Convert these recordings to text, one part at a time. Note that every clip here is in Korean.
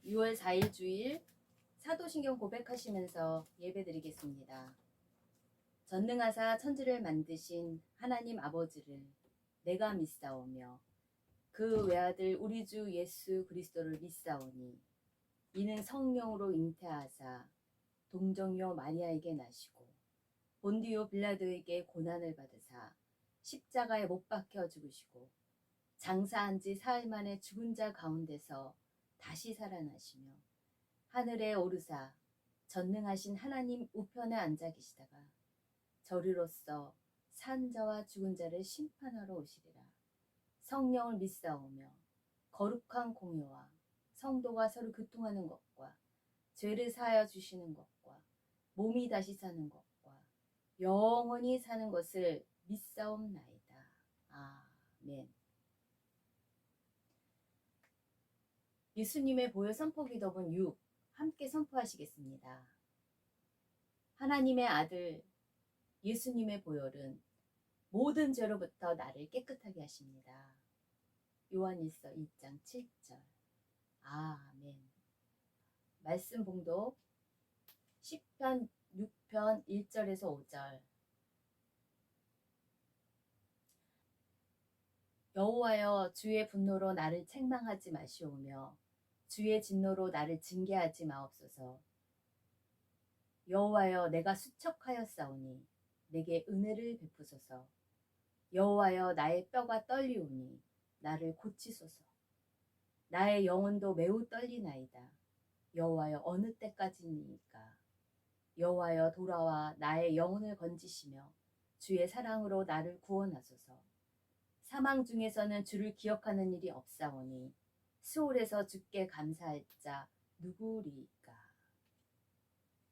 6월 4일 주일 사도신경 고백하시면서 예배드리겠습니다. 전능하사 천지를 만드신 하나님 아버지를 내가 믿사오며 그 외아들 우리 주 예수 그리스도를 믿사오니 이는 성령으로 잉태하사 동정녀 마리아에게 나시고 본디오 빌라도에게 고난을 받으사 십자가에 못 박혀 죽으시고 장사한 지 사흘 만에 죽은 자 가운데서 다시 살아나시며 하늘에 오르사 전능하신 하나님 우편에 앉아 계시다가 저리로서 산 자와 죽은 자를 심판하러 오시리라. 성령을 믿사오며 거룩한 공예와 성도가 서로 교통하는 것과 죄를 사하여 주시는 것과 몸이 다시 사는 것과 영원히 사는 것을 믿사옵나이다. 아멘. 예수님의 보혈 선포 기도문 6 함께 선포하시겠습니다. 하나님의 아들 예수님의 보혈은 모든 죄로부터 나를 깨끗하게 하십니다. 요한일서 1장 7절. 아멘. 말씀 봉독 시편 6편 1절에서 5절. 여호와여 주의 분노로 나를 책망하지 마시오며 주의 진노로 나를 징계하지 마옵소서. 여호와여 내가 수척하였사오니 내게 은혜를 베푸소서. 여호와여 나의 뼈가 떨리오니 나를 고치소서. 나의 영혼도 매우 떨리나이다. 여호와여 어느 때까지니까. 여호와여 돌아와 나의 영혼을 건지시며 주의 사랑으로 나를 구원하소서. 사망 중에서는 주를 기억하는 일이 없사오니 수월에서 주께 감사할 자 누구리까.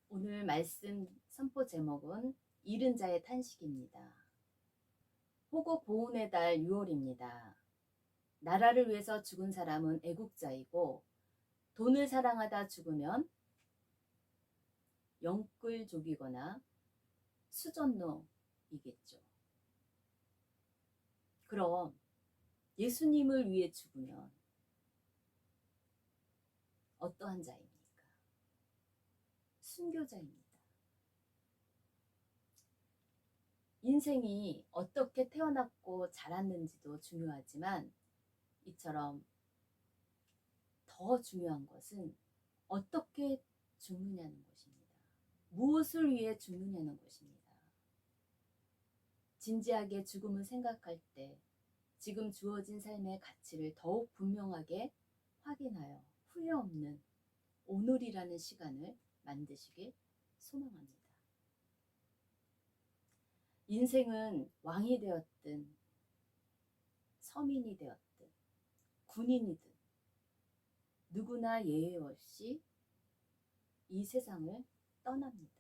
오늘 말씀 선포 제목은 잃은 자의 탄식입니다. 호국 보훈의 달 6월입니다. 나라를 위해서 죽은 사람은 애국자이고 돈을 사랑하다 죽으면 영끌족이거나 수전노이겠죠. 그럼 예수님을 위해 죽으면 어떠한 자입니까? 순교자입니다. 인생이 어떻게 태어났고 자랐는지도 중요하지만 이처럼 더 중요한 것은 어떻게 죽느냐는 것입니다. 무엇을 위해 죽느냐는 것입니다. 진지하게 죽음을 생각할 때 지금 주어진 삶의 가치를 더욱 분명하게 확인하여 후회 없는 오늘이라는 시간을 만드시길 소망합니다. 인생은 왕이 되었든 서민이 되었든 군인이든 누구나 예외 없이 이 세상을 떠납니다.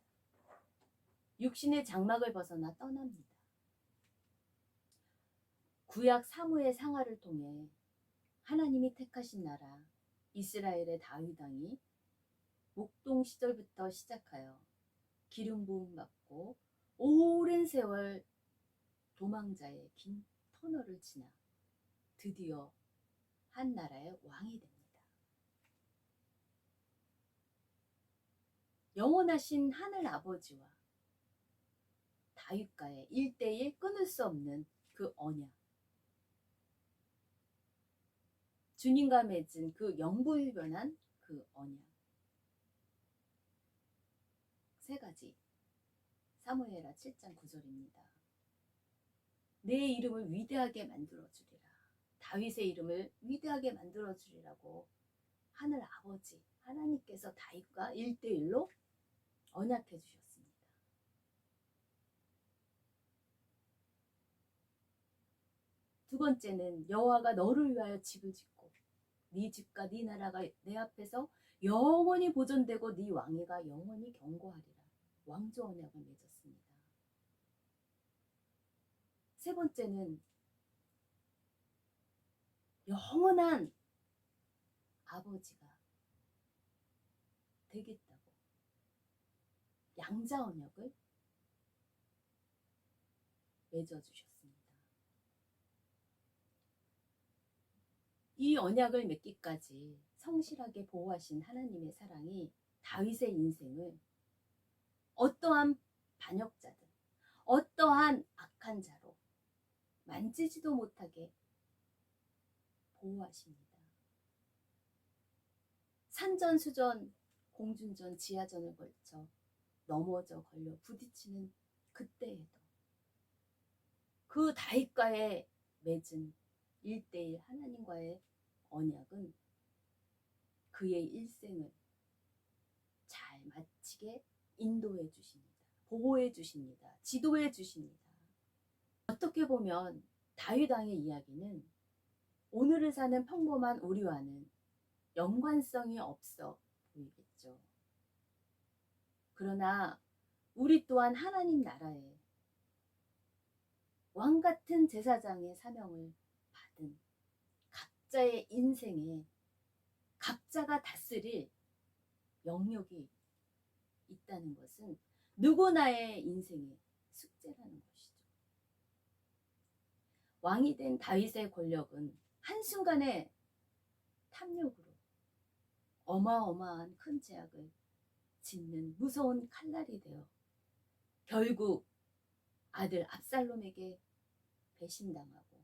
육신의 장막을 벗어나 떠납니다. 구약 사무엘 상하를 통해 하나님이 택하신 나라 이스라엘의 다윗 왕이 목동 시절부터 시작하여 기름 부음 받고 오랜 세월 도망자의 긴 터널을 지나 드디어 한 나라의 왕이 됩니다. 영원하신 하늘 아버지와 다윗과의 1대1 끊을 수 없는 그 언약, 주님과 맺은 그 영불변한 그 언약, 세 가지. 사무엘하 7장 9절입니다. 내 이름을 위대하게 만들어주리라. 다윗의 이름을 위대하게 만들어주리라고 하늘 아버지 하나님께서 다윗과 1대1로 언약해 주셨습니다. 두 번째는 여호와가 너를 위하여 집을 짓고 네 집과 네 나라가 내 앞에서 영원히 보존되고 네 왕위가 영원히 견고하리라. 왕조 언약을 맺었습니다. 세 번째는 영원한 아버지가 되겠다고 양자 언약을 맺어주셨습니다. 이 언약을 맺기까지 성실하게 보호하신 하나님의 사랑이 다윗의 인생을 어떠한 반역자든 어떠한 악한 자로 만지지도 못하게 보호하십니다. 산전수전, 공준전, 지하전을 걸쳐 넘어져 걸려 부딪히는 그때에도 그 다윗과의 맺은 1:1 하나님과의 언약은 그의 일생을 잘 마치게 인도해 주십니다. 보호해 주십니다. 지도해 주십니다. 어떻게 보면 다윗 왕의 이야기는 오늘을 사는 평범한 우리와는 연관성이 없어 보이겠죠. 그러나 우리 또한 하나님 나라에 왕 같은 제사장의 사명을 받은 각자의 인생에 각자가 다스릴 영역이 있다는 것은 누구나의 인생의 숙제라는 것이죠. 왕이 된 다윗의 권력은 한순간에 탐욕으로 어마어마한 큰 죄악을 짓는 무서운 칼날이 되어 결국 아들 압살롬에게 배신당하고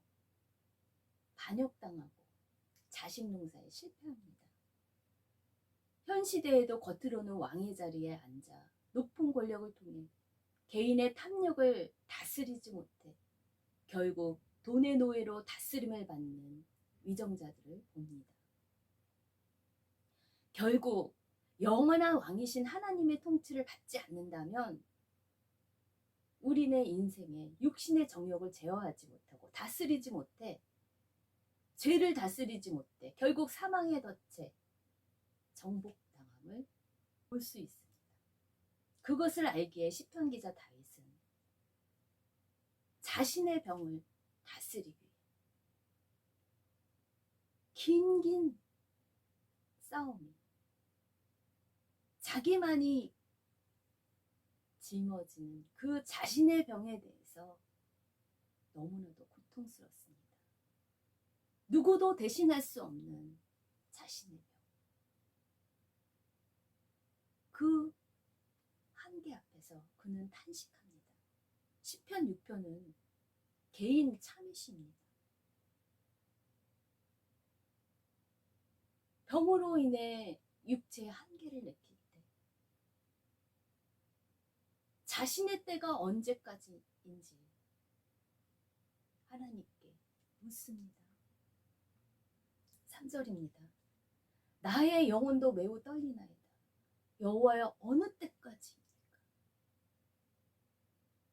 반역당하고 자식 농사에 실패합니다. 현 시대에도 겉으로는 왕의 자리에 앉아 높은 권력을 통해 개인의 탐욕을 다스리지 못해 결국 돈의 노예로 다스림을 받는 위정자들을 봅니다. 결국 영원한 왕이신 하나님의 통치를 받지 않는다면 우리네 인생에 육신의 정욕을 제어하지 못하고 다스리지 못해 죄를 다스리지 못해 결국 사망의 덫에 정복당함을 볼 수 있습니다. 그것을 알기에 시편 기자 다윗은 자신의 병을 다스리기 위해 긴 싸움이 자기만이 짊어지는 그 자신의 병에 대해서 너무나도 고통스럽습니다. 누구도 대신할 수 없는 자신의 병. 그 한계 앞에서 그는 탄식합니다. 시편 6편은 개인 참이십니다. 병으로 인해 육체의 한계를 느낄 때 자신의 때가 언제까지인지 하나님께 묻습니다. 3절입니다. 나의 영혼도 매우 떨리나이다. 여호와여 어느 때까지입니까?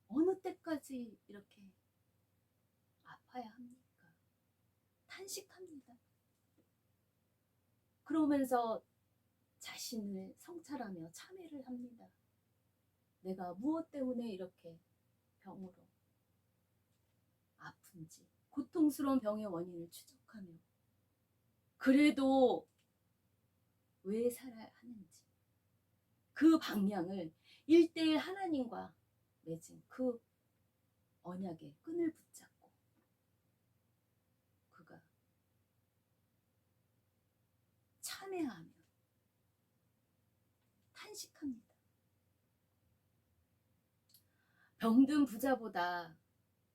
어느 때까지 이렇게 아파야 합니까? 탄식합니다. 그러면서 자신을 성찰하며 참회를 합니다. 내가 무엇 때문에 이렇게 병으로 아픈지, 고통스러운 병의 원인을 추적하며 그래도 왜 살아야 하는지 그 방향을 1:1 하나님과 맺은 그 언약의 끈을 붙잡고 그가 참회하며 탄식합니다. 병든 부자보다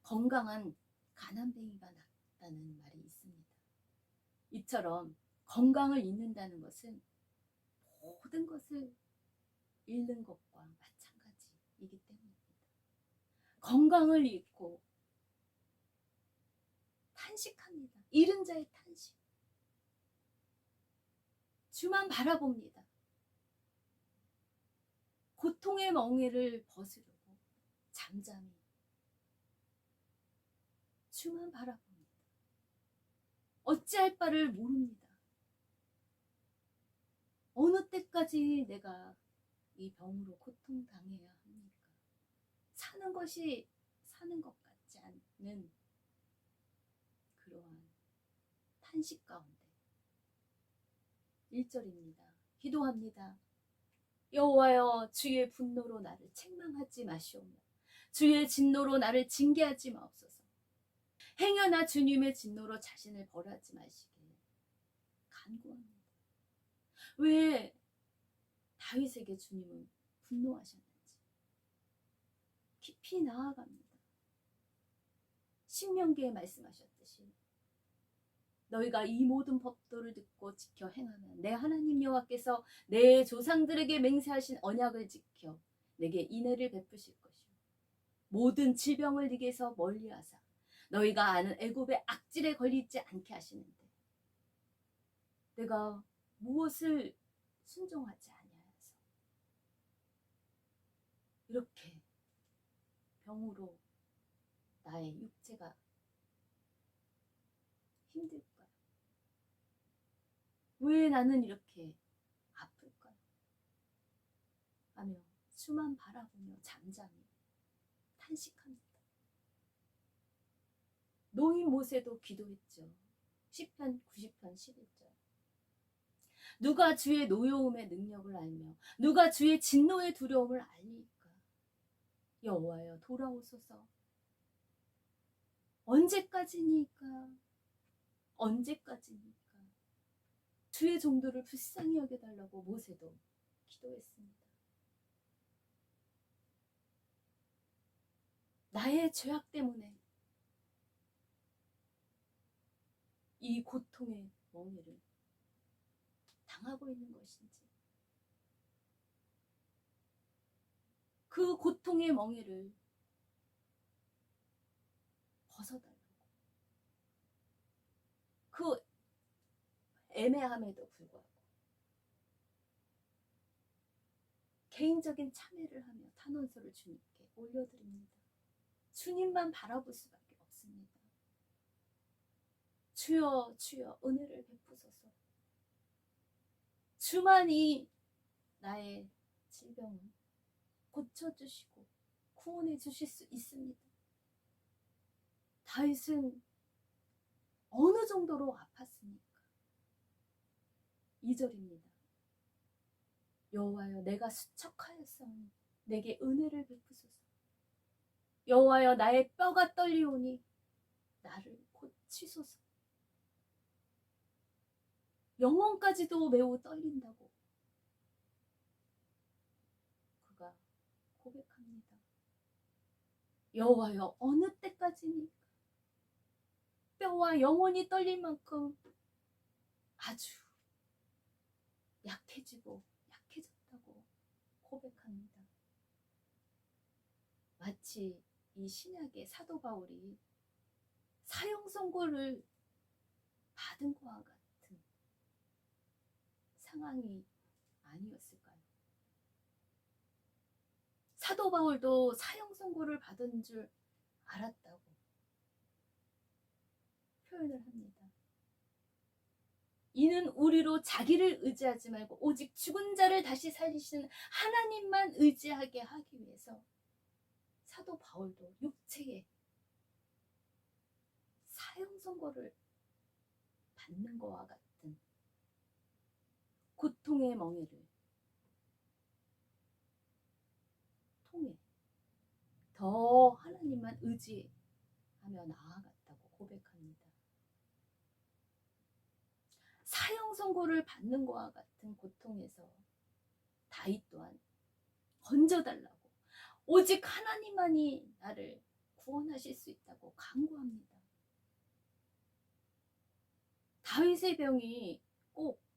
건강한 가난뱅이가 낫다는 말이 있습니다. 이처럼 건강을 잃는다는 것은 모든 것을 잃는 것과 마찬가지이기 때문입니다. 건강을 잃고 탄식합니다. 잃은 자의 탄식. 주만 바라봅니다. 고통의 멍에를 벗으려고 잠잠히 주만 바라봅니다. 어찌할 바를 모릅니다. 어느 때까지 내가 이 병으로 고통당해야 합니까? 사는 것이 사는 것 같지 않는 그러한 탄식 가운데 1절입니다. 기도합니다. 여호와여 주의 분노로 나를 책망하지 마시오며 주의 진노로 나를 징계하지 마옵소서. 행여나 주님의 진노로 자신을 벌하지 마시길 간구합니다. 왜 다윗에게 주님은 분노하셨는지 깊이 나아갑니다. 신명기에 말씀하셨듯이 너희가 이 모든 법도를 듣고 지켜 행하면 내 하나님 여호와께서 내 조상들에게 맹세하신 언약을 지켜 내게 인애를 베푸실 것이요 모든 질병을 네게서 멀리하사 너희가 아는 애굽의 악질에 걸리지 않게 하시는데 내가 무엇을 순종하지 아니하여서 이렇게 병으로 나의 육체가 힘들까요? 왜 나는 이렇게 아플까요? 하며 수만 바라보며 잠잠히 탄식합니다. 노인 모세도 기도했죠. 시편 90편 11절. 누가 주의 노여움의 능력을 알며 누가 주의 진노의 두려움을 알리까? 여호와여 돌아오소서. 언제까지니까? 언제까지니까? 주의 종들을 불쌍히 여겨달라고 모세도 기도했습니다. 나의 죄악 때문에 이 고통의 멍에를 당하고 있는 것인지 그 고통의 멍에를 벗어달라고 그 애매함에도 불구하고 개인적인 참회를 하며 탄원서를 주님께 올려드립니다. 주님만 바라볼 수밖에 없습니다. 주여 주여 은혜를 베푸소서. 주만이 나의 질병을 고쳐주시고 구원해 주실 수 있습니다. 다윗은 어느 정도로 아팠습니까? 2절입니다. 여호와여 내가 수척하였사오니 내게 은혜를 베푸소서. 여호와여 나의 뼈가 떨리오니 나를 고치소서. 영혼까지도 매우 떨린다고 그가 고백합니다. 여호와여 어느 때까지니까? 뼈와 영혼이 떨릴 만큼 아주 약해지고 약해졌다고 고백합니다. 마치 이 신약의 사도 바울이 사형 선고를 받은 것과 같은 상황이 아니었을까요? 사도 바울도 사형 선고를 받은 줄 알았다고 표현을 합니다. 이는 우리로 자기를 의지하지 말고 오직 죽은 자를 다시 살리시는 하나님만 의지하게 하기 위해서 사도 바울도 육체에 사형 선고를 받는 것과 같은 고통의 멍에를 통해 더 하나님만 의지하며 나아갔다고 고백합니다. 사형 선고를 받는 것과 같은 고통에서 다윗 또한 건져달라고 오직 하나님만이 나를 구원하실 수 있다고 간구합니다. 다윗의 병이 꼭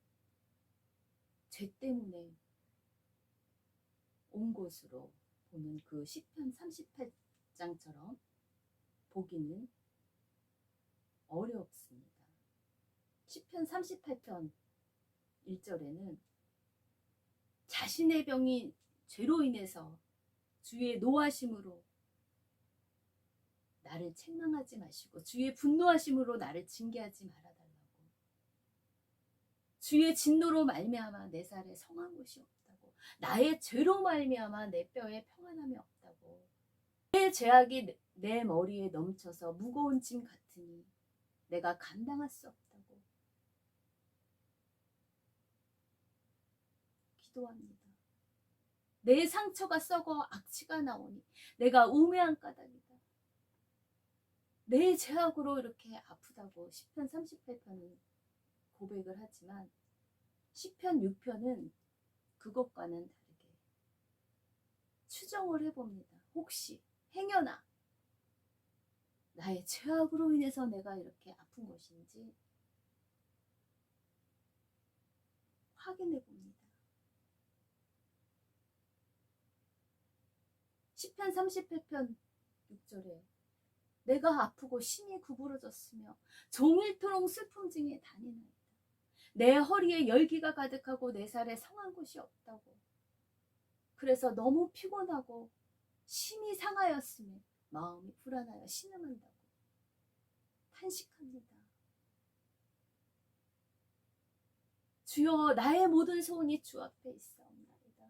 죄 때문에 온 것으로 보는 그 시편 38장처럼 보기는 어렵습니다. 시편 38편 1절에는 자신의 병이 죄로 인해서 주의 노하심으로 나를 책망하지 마시고 주의 분노하심으로 나를 징계하지 말아달라고 주의 진노로 말미암아 내 살에 성한 곳이 없다고 나의 죄로 말미암아 내 뼈에 평안함이 없다고 내 죄악이 내 머리에 넘쳐서 무거운 짐 같으니 내가 감당할 수 없다고 기도합니다. 내 상처가 썩어 악취가 나오니 내가 우매한 까닭이다. 내 죄악으로 이렇게 아프다고 시편 38편은 고백을 하지만 시편 6편은 그것과는 다르게 추정을 해봅니다. 혹시 행여나 나의 죄악으로 인해서 내가 이렇게 아픈 것인지 확인해 봅니다. 시편 38편 6절에 내가 아프고 심히 구부러졌으며 종일토록 슬픔 중에 다니나이다. 내 허리에 열기가 가득하고 내 살에 성한 곳이 없다고. 그래서 너무 피곤하고 심히 상하였으며 마음이 불안하여 신음한다고 탄식합니다. 주여, 나의 모든 소원이 주 앞에 있사옵나이다.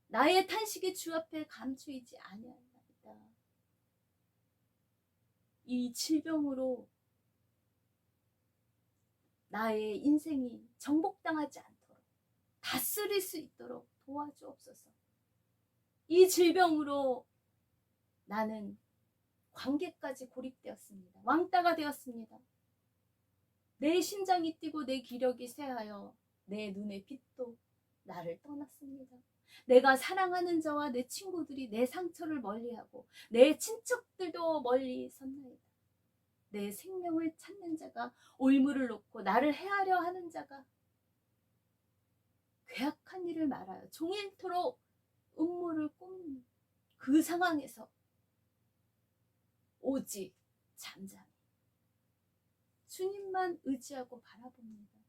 나의 탄식이 주 앞에 감추이지 아니하나이다. 이 질병으로 나의 인생이 정복당하지 않도록 다스릴 수 있도록 도와주옵소서. 이 질병으로 나는 관계까지 고립되었습니다. 왕따가 되었습니다. 내 심장이 뛰고 내 기력이 쇠하여 내 눈의 빛도 나를 떠났습니다. 내가 사랑하는 자와 내 친구들이 내 상처를 멀리하고 내 친척들도 멀리 섰나이다. 내 생명을 찾는 자가 올무를 놓고 나를 해하려 하는 자가 괴악한 일을 말하여 종일토록 음모를 꾸미는 그 상황에서 오직 잠잠히 주님만 의지하고 바라봅니다.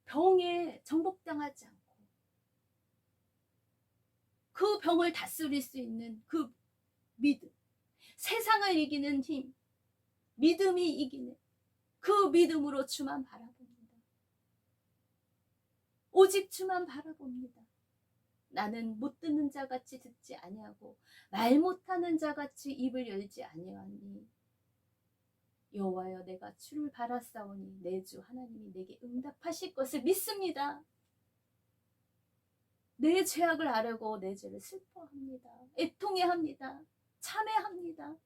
병에 정복당하지 않고 그 병을 다스릴 수 있는 그 믿음, 세상을 이기는 힘, 믿음이 이기는 그 믿음으로 주만 바라봅니다. 오직 주만 바라봅니다. 나는 못 듣는 자같이 듣지 아니하고 말 못하는 자같이 입을 열지 아니하니 여호와여, 내가 주를 바라싸우니 내 주 하나님이 내게 응답하실 것을 믿습니다. 내 죄악을 아뢰고 내 죄를 슬퍼합니다. 애통해합니다. 참회합니다.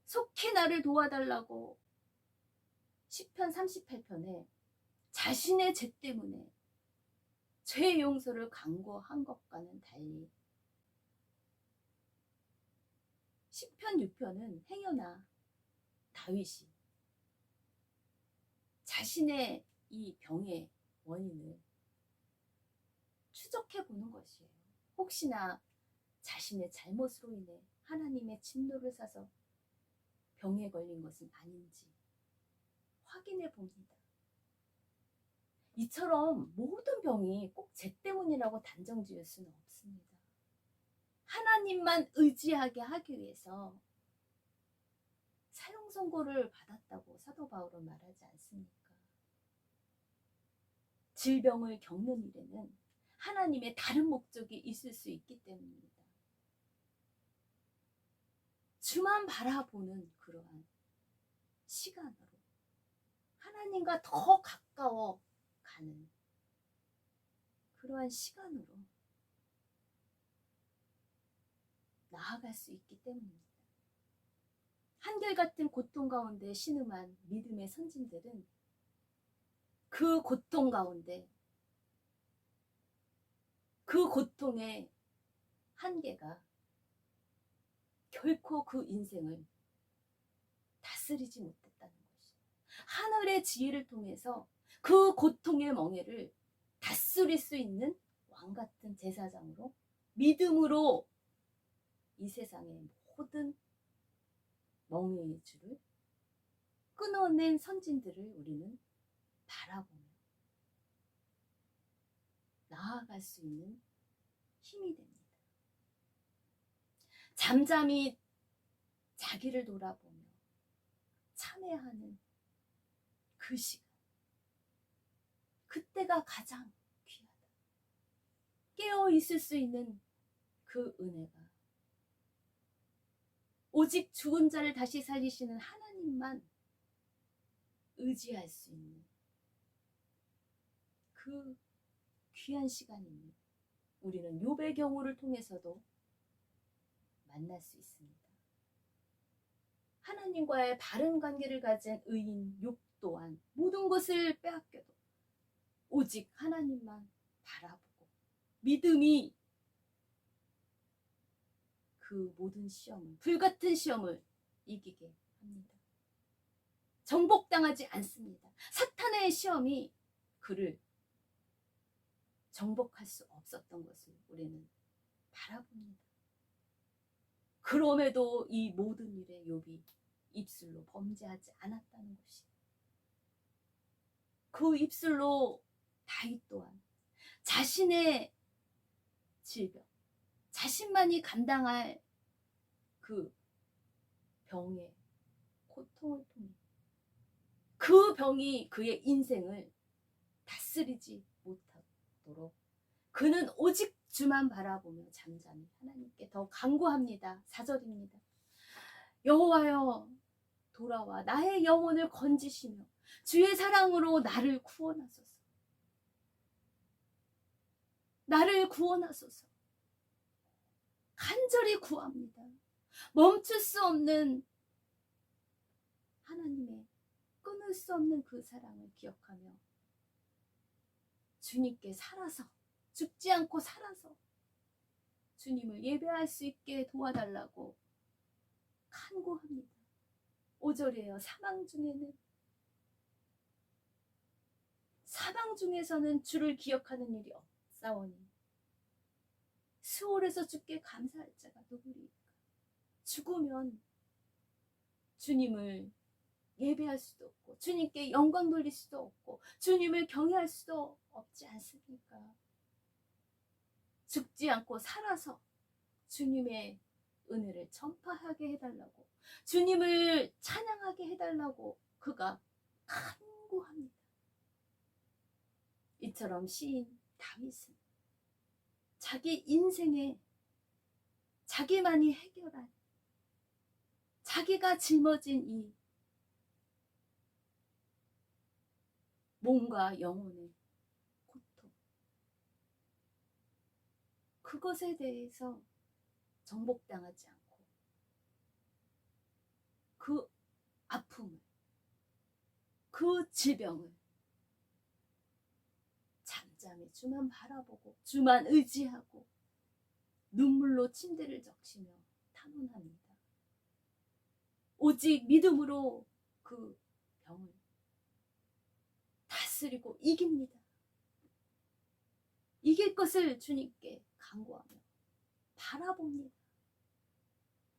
속히 나를 도와달라고 시편 38편에 자신의 죄 때문에 죄 용서를 간구한 것과는 달리 시편 6편은 행여나 다윗이 자신의 이 병의 원인을 추적해 보는 것이에요. 혹시나 자신의 잘못으로 인해 하나님의 진노를 사서 병에 걸린 것은 아닌지 확인해 봅니다. 이처럼 모든 병이 꼭 죄 때문이라고 단정 지을 수는 없습니다. 하나님만 의지하게 하기 위해서 사형 선고를 받았다고 사도 바울은 말하지 않습니까? 질병을 겪는 일에는 하나님의 다른 목적이 있을 수 있기 때문입니다. 주만 바라보는 그러한 시간으로 하나님과 더 가까워 가는 그러한 시간으로 나아갈 수 있기 때문입니다. 한결같은 고통 가운데 신음한 믿음의 선진들은 그 고통 가운데 그 고통의 한계가 결코 그 인생을 다스리지 못했다는 것이죠. 하늘의 지혜를 통해서 그 고통의 멍에를 다스릴 수 있는 왕같은 제사장으로 믿음으로 이 세상의 모든 멍에의 줄을 끊어낸 선진들을 우리는 바라보며 나아갈 수 있는 힘이 됩니다. 잠잠히 자기를 돌아보며 참회하는 그 시간, 그때가 가장 귀하다. 깨어 있을 수 있는 그 은혜가 오직 죽은 자를 다시 살리시는 하나님만 의지할 수 있는 그 귀한 시간입니다. 우리는 욥의 경우를 통해서도 만날 수 있습니다. 하나님과의 바른 관계를 가진 의인 또한 모든 것을 빼앗겨도 오직 하나님만 바라보고 믿음이 그 모든 시험을, 불같은 시험을 이기게 합니다. 정복당하지 않습니다. 사탄의 시험이 그를 정복할 수 없었던 것을 우리는 바라봅니다. 그럼에도 이 모든 일에 욥이 입술로 범죄하지 않았다는 것이, 그 입술로 다윗 또한 자신의 질병, 자신만이 감당할 그 병의 고통을 통해 그 병이 그의 인생을 다스리지 못하도록 그는 오직 주만 바라보며 잠잠히 하나님께 더 간구합니다. 4절입니다. 여호와여 돌아와 나의 영혼을 건지시며 주의 사랑으로 나를 구원하소서. 나를 구원하소서. 간절히 구합니다. 멈출 수 없는 하나님의 끊을 수 없는 그 사랑을 기억하며 주님께 살아서, 죽지 않고 살아서 주님을 예배할 수 있게 도와달라고 간구합니다. 5절이에요. 사망 중에서는 주를 기억하는 일이 없사오니 수월에서 주께 감사할 자가 누구리까. 죽으면 주님을 예배할 수도 없고 주님께 영광 돌릴 수도 없고 주님을 경외할 수도 없지 않습니까? 죽지 않고 살아서 주님의 은혜를 전파하게 해달라고, 주님을 찬양하게 해달라고 그가 간구합니다. 이처럼 시인 다윗은 자기 인생에 자기만이 해결한, 자기가 짊어진 이 몸과 영혼의 고통, 그것에 대해서 정복당하지 않고 그 아픔을, 그 질병을 잠잠히 주만 바라보고 주만 의지하고 눈물로 침대를 적시며 탄원합니다. 오직 믿음으로 그 병을 다스리고 이깁니다. 이길 것을 주님께 간구하며 바라봅니다.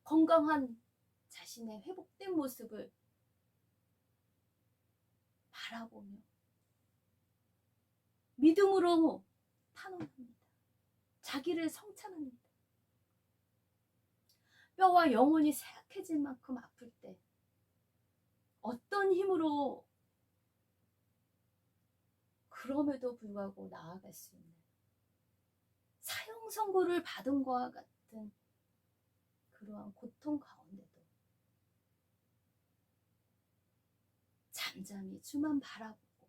건강한 자신의 회복된 모습을 바라보며 믿음으로 탄원합니다. 자기를 성찬합니다. 뼈와 영혼이 쇠약해질 만큼 아플 때 어떤 힘으로 그럼에도 불구하고 나아갈 수 있는, 사형 선고를 받은 것과 같은 그러한 고통 가운데도 잠잠히 주만 바라보고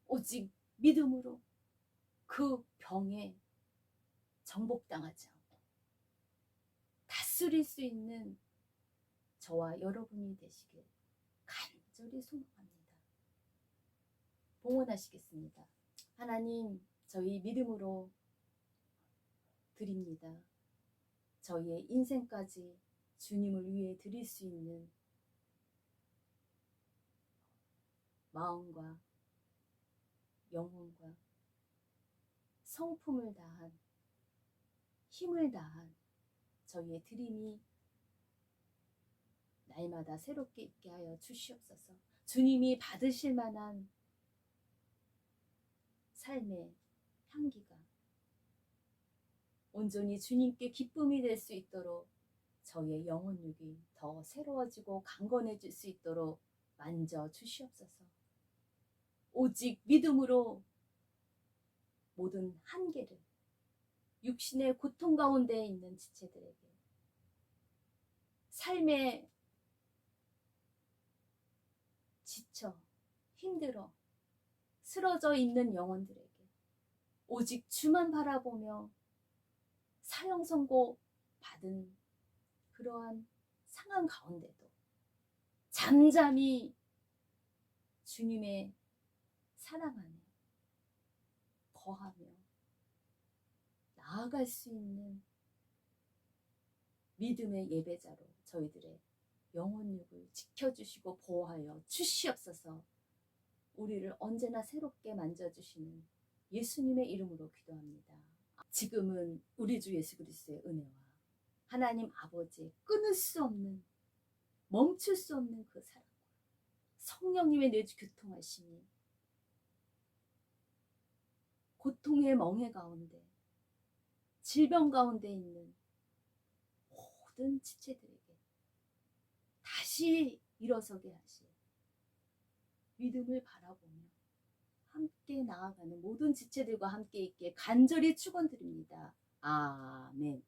오직 믿음으로 그 병에 정복당하지 않고 다스릴 수 있는 저와 여러분이 되시길 간절히 소망합니다. 봉헌하시겠습니다. 하나님, 저희 믿음으로 드립니다. 저희의 인생까지 주님을 위해 드릴 수 있는 마음과 영혼과 성품을 다한, 힘을 다한 저희의 드림이 날마다 새롭게 있게 하여 주시옵소서. 주님이 받으실 만한 삶의 향기가 온전히 주님께 기쁨이 될 수 있도록 저희의 영혼육이 더 새로워지고 강건해질 수 있도록 만져 주시옵소서. 오직 믿음으로 모든 한계를, 육신의 고통 가운데 있는 지체들에게, 삶에 지쳐 힘들어 쓰러져 있는 영혼들에게 오직 주만 바라보며 사형 선고 받은 그러한 상황 가운데도 잠잠히 주님의 사랑 안에 거하며 나아갈 수 있는 믿음의 예배자로 저희들의 영혼육을 지켜주시고 보호하여 주시옵소서. 우리를 언제나 새롭게 만져주시는 예수님의 이름으로 기도합니다. 지금은 우리 주 예수 그리스도의 은혜와 하나님 아버지의 끊을 수 없는, 멈출 수 없는 그 사랑과 성령님의 내주 교통하심이 고통의 멍해 가운데, 질병 가운데 있는 모든 지체들에게 다시 일어서게 하시, 믿음을 바라보며 함께 나아가는 모든 지체들과 함께 있기에 간절히 축원드립니다. 아멘.